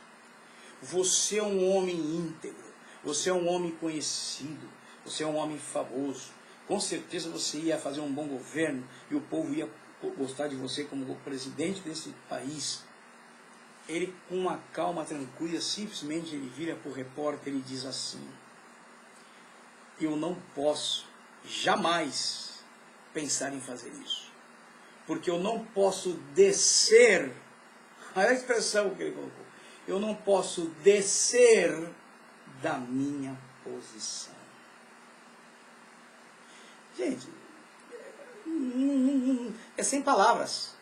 Você é um homem íntegro, você é um homem conhecido, você é um homem famoso. Com certeza você ia fazer um bom governo e o povo ia gostar de você como presidente desse país. Ele, com uma calma tranquila, simplesmente ele vira para o repórter e diz assim, eu não posso jamais pensar em fazer isso, porque eu não posso descer, olha a expressão que ele colocou, eu não posso descer da minha posição. Gente, é sem palavras.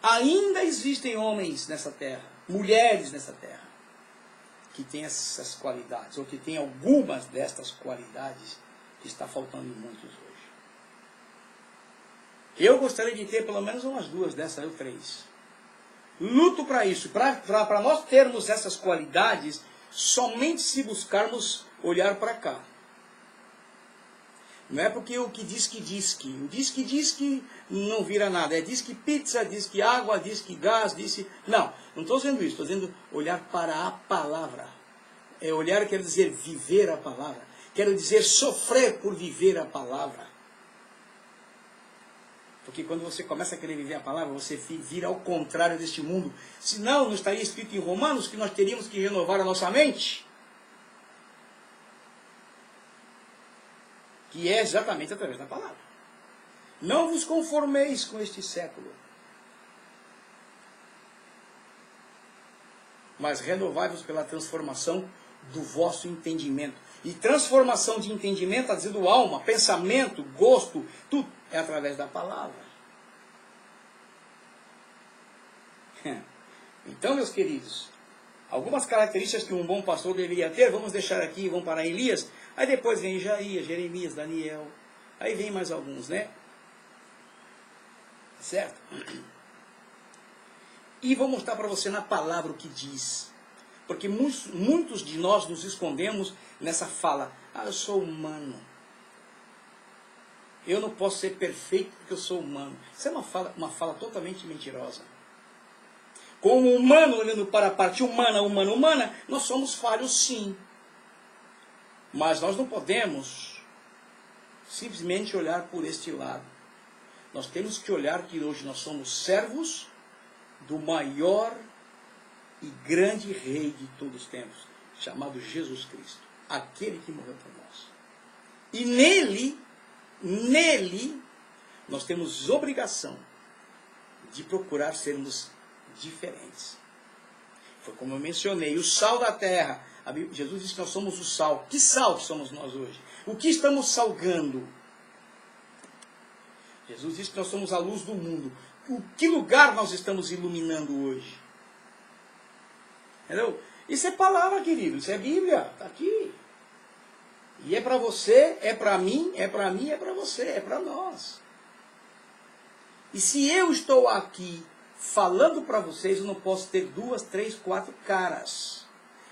Ainda existem homens nessa terra, mulheres nessa terra, que têm essas qualidades, ou que têm algumas destas qualidades que está faltando em muitos hoje. Eu gostaria de ter pelo menos umas duas dessas, ou 3. Luto para isso, para nós termos essas qualidades, somente se buscarmos olhar para cá. Não é porque o que diz que não vira nada. É diz que pizza, diz que água, diz que gás, diz que... Não estou dizendo isso. Estou dizendo olhar para a palavra. É olhar, quero dizer viver a palavra. Quero dizer sofrer por viver a palavra. Porque quando você começa a querer viver a palavra, você vira ao contrário deste mundo. Senão, não estaria escrito em Romanos que nós teríamos que renovar a nossa mente. Que é exatamente através da palavra. Não vos conformeis com este século, mas renovai-vos pela transformação do vosso entendimento. E transformação de entendimento, está dizendo alma, pensamento, gosto, tudo é através da palavra. Então, meus queridos, algumas características que um bom pastor deveria ter, vamos deixar aqui, vamos para Elias. Aí depois vem Isaías, Jeremias, Daniel. Aí vem mais alguns, né? Certo? E vou mostrar para você na palavra o que diz. Porque muitos de nós nos escondemos nessa fala. Eu sou humano. Eu não posso ser perfeito porque eu sou humano. Isso é uma fala totalmente mentirosa. Como humano, olhando para a parte humana, nós somos falhos sim. Mas nós não podemos simplesmente olhar por este lado. Nós temos que olhar que hoje nós somos servos do maior e grande Rei de todos os tempos, chamado Jesus Cristo, aquele que morreu por nós. E nele, nós temos obrigação de procurar sermos diferentes. Foi como eu mencionei, o sal da terra. Jesus disse que nós somos o sal. Que sal somos nós hoje? O que estamos salgando? Jesus disse que nós somos a luz do mundo. Que lugar nós estamos iluminando hoje? Entendeu? Isso é palavra, querido. Isso é Bíblia. Está aqui. E é para você, é para mim, é para você, é para nós. E se eu estou aqui falando para vocês, eu não posso ter 2, 3, 4 caras.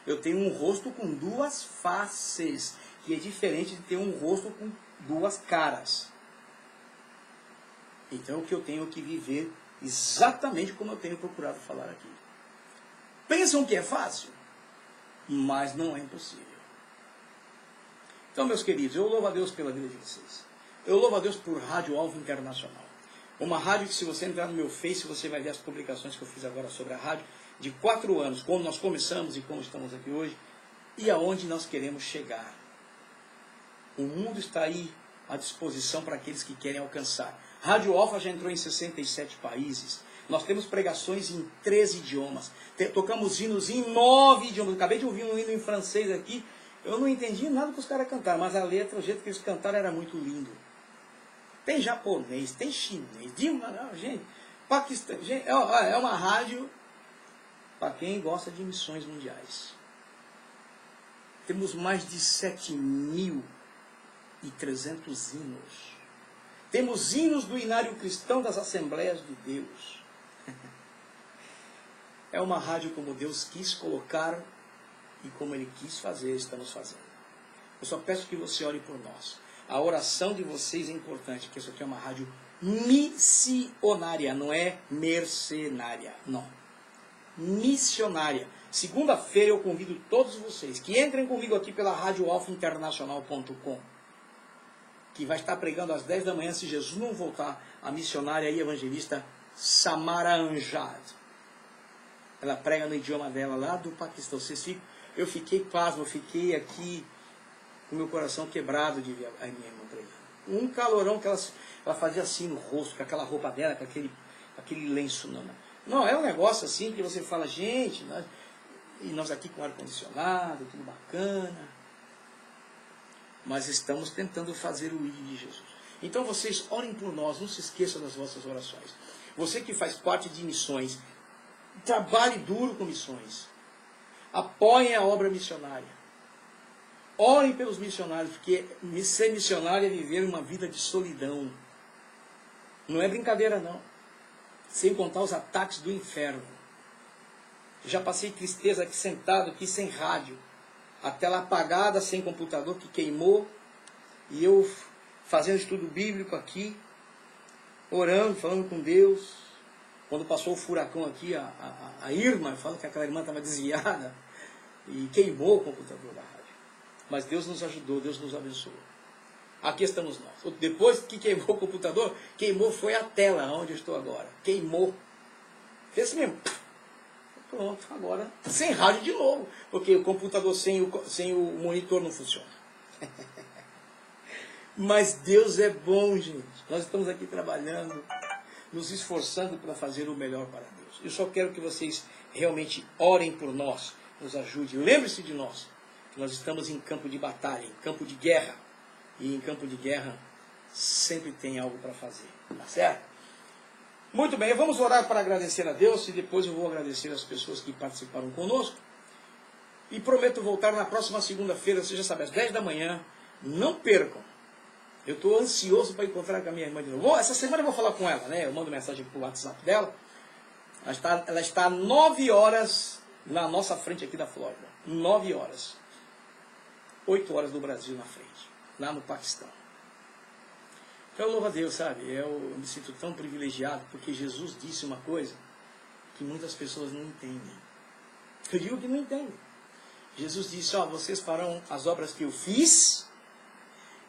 Eu tenho um rosto com 2 faces, que é diferente de ter um rosto com 2 caras. Então, o que eu tenho que viver exatamente como eu tenho procurado falar aqui. Pensam que é fácil? Mas não é impossível. Então, meus queridos, eu louvo a Deus pela vida de vocês. Eu louvo a Deus por Rádio Alvo Internacional. Uma rádio que, se você entrar no meu Face, você vai ver as publicações que eu fiz agora sobre a rádio, de 4 anos, como nós começamos e como estamos aqui hoje, e aonde nós queremos chegar. O mundo está aí à disposição para aqueles que querem alcançar. Rádio Alfa já entrou em 67 países. Nós temos pregações em 13 idiomas. Tocamos hinos em 9 idiomas. Acabei de ouvir um hino em francês aqui. Eu não entendi nada que os caras cantaram, mas a letra, o jeito que eles cantaram era muito lindo. tem japonês, tem chinês, gente, Paquistão, gente, é uma rádio para quem gosta de missões mundiais. Temos mais de 7.300 hinos. Temos hinos do Inário Cristão das Assembleias de Deus. É uma rádio como Deus quis colocar e como Ele quis fazer, estamos fazendo. Eu só peço que você ore por nós. A oração de vocês é importante, porque isso aqui é uma rádio missionária, não é mercenária, não. Missionária. Segunda-feira eu convido todos vocês que entrem comigo aqui pela radioalfainternacional.com, que vai estar pregando às 10 da manhã, se Jesus não voltar, a missionária e evangelista Samara Anjad. Ela prega no idioma dela lá do Paquistão. Eu fiquei pasmo, eu fiquei aqui com meu coração quebrado de ver a minha irmã pregando. Um calorão que ela fazia assim no rosto, com aquela roupa dela, com aquele lenço. Não, é um negócio assim que você fala, gente, nós aqui com ar-condicionado, tudo bacana. Mas estamos tentando fazer o ID de Jesus. Então vocês orem por nós, não se esqueçam das vossas orações. Você que faz parte de missões, trabalhe duro com missões. Apoiem a obra missionária. Orem pelos missionários, porque ser missionário é viver uma vida de solidão. Não é brincadeira, não. Sem contar os ataques do inferno. Já passei tristeza aqui sentado, aqui sem rádio. A tela apagada, sem computador, que queimou. E eu fazendo estudo bíblico aqui, orando, falando com Deus. Quando passou o furacão aqui, a Irma, fala que aquela irmã estava desviada e queimou o computador da rádio. Mas Deus nos ajudou, Deus nos abençoou. Aqui estamos nós. Depois que queimou o computador, queimou foi a tela onde eu estou agora. Queimou. Fez assim mesmo. Pronto, agora sem rádio de novo. Porque o computador sem o monitor não funciona. Mas Deus é bom, gente. Nós estamos aqui trabalhando, nos esforçando para fazer o melhor para Deus. Eu só quero que vocês realmente orem por nós, nos ajudem. Lembre-se de nós, que nós estamos em campo de batalha, em campo de guerra. E em campo de guerra sempre tem algo para fazer. Tá certo? Muito bem, vamos orar para agradecer a Deus e depois eu vou agradecer as pessoas que participaram conosco. E prometo voltar na próxima segunda-feira, você já sabe, às 10 da manhã. Não percam. Eu estou ansioso para encontrar com a minha irmã de novo. Essa semana eu vou falar com ela, né? Eu mando mensagem para o WhatsApp dela. Ela está 9 horas na nossa frente aqui da Flórida. 9 horas. 8 horas do Brasil na frente. Lá no Paquistão. Então, louvo a Deus, sabe? Eu me sinto tão privilegiado, porque Jesus disse uma coisa que muitas pessoas não entendem. Eu digo que não entendem. Jesus disse, vocês farão as obras que eu fiz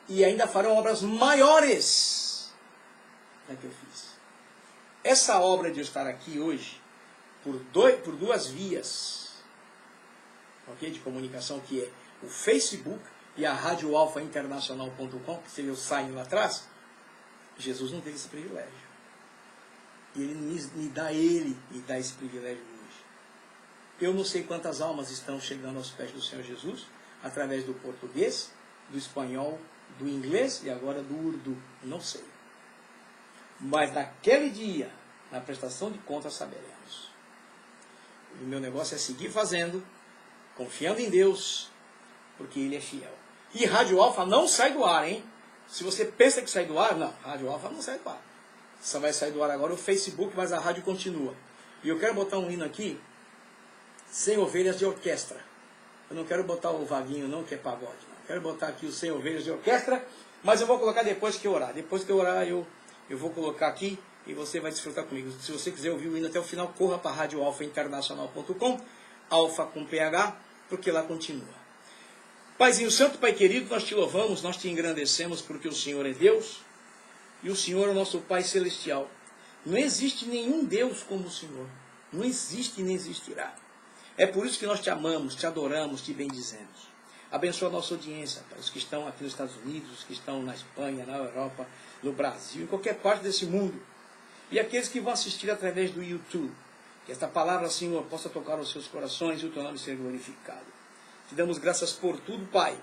e ainda farão obras maiores da que eu fiz. Essa obra de eu estar aqui hoje, por duas vias, ok, de comunicação, que é o Facebook e a radioalfainternacional.com, que seria o sign lá atrás, Jesus não teve esse privilégio. E Ele me dá esse privilégio hoje. Eu não sei quantas almas estão chegando aos pés do Senhor Jesus, através do português, do espanhol, do inglês e agora do urdu. Não sei. Mas naquele dia, na prestação de contas, saberemos. E o meu negócio é seguir fazendo, confiando em Deus, porque Ele é fiel. E Rádio Alfa não sai do ar, hein? Se você pensa que sai do ar, não. Rádio Alfa não sai do ar. Só vai sair do ar agora o Facebook, mas a rádio continua. E eu quero botar um hino aqui, Sem Ovelhas de Orquestra. Eu não quero botar o Vaguinho não, que é pagode. Não. Eu quero botar aqui o Sem Ovelhas de Orquestra, mas eu vou colocar depois que eu orar. Depois que eu orar, eu vou colocar aqui e você vai desfrutar comigo. Se você quiser ouvir o hino até o final, corra para radioalfainternacional.com, Alfa com PH, porque lá continua. Paizinho Santo, Pai querido, nós te louvamos, nós te engrandecemos porque o Senhor é Deus e o Senhor é o nosso Pai Celestial. Não existe nenhum Deus como o Senhor. Não existe e nem existirá. É por isso que nós te amamos, te adoramos, te bendizemos. Abençoa a nossa audiência, Pai, os que estão aqui nos Estados Unidos, os que estão na Espanha, na Europa, no Brasil, em qualquer parte desse mundo. E aqueles que vão assistir através do YouTube. Que esta palavra, Senhor, possa tocar os seus corações e o teu nome seja glorificado. Te damos graças por tudo, Pai,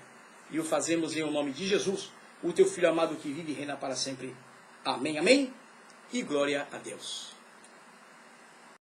e o fazemos em nome de Jesus, o teu Filho amado que vive e reina para sempre. Amém, amém? E glória a Deus.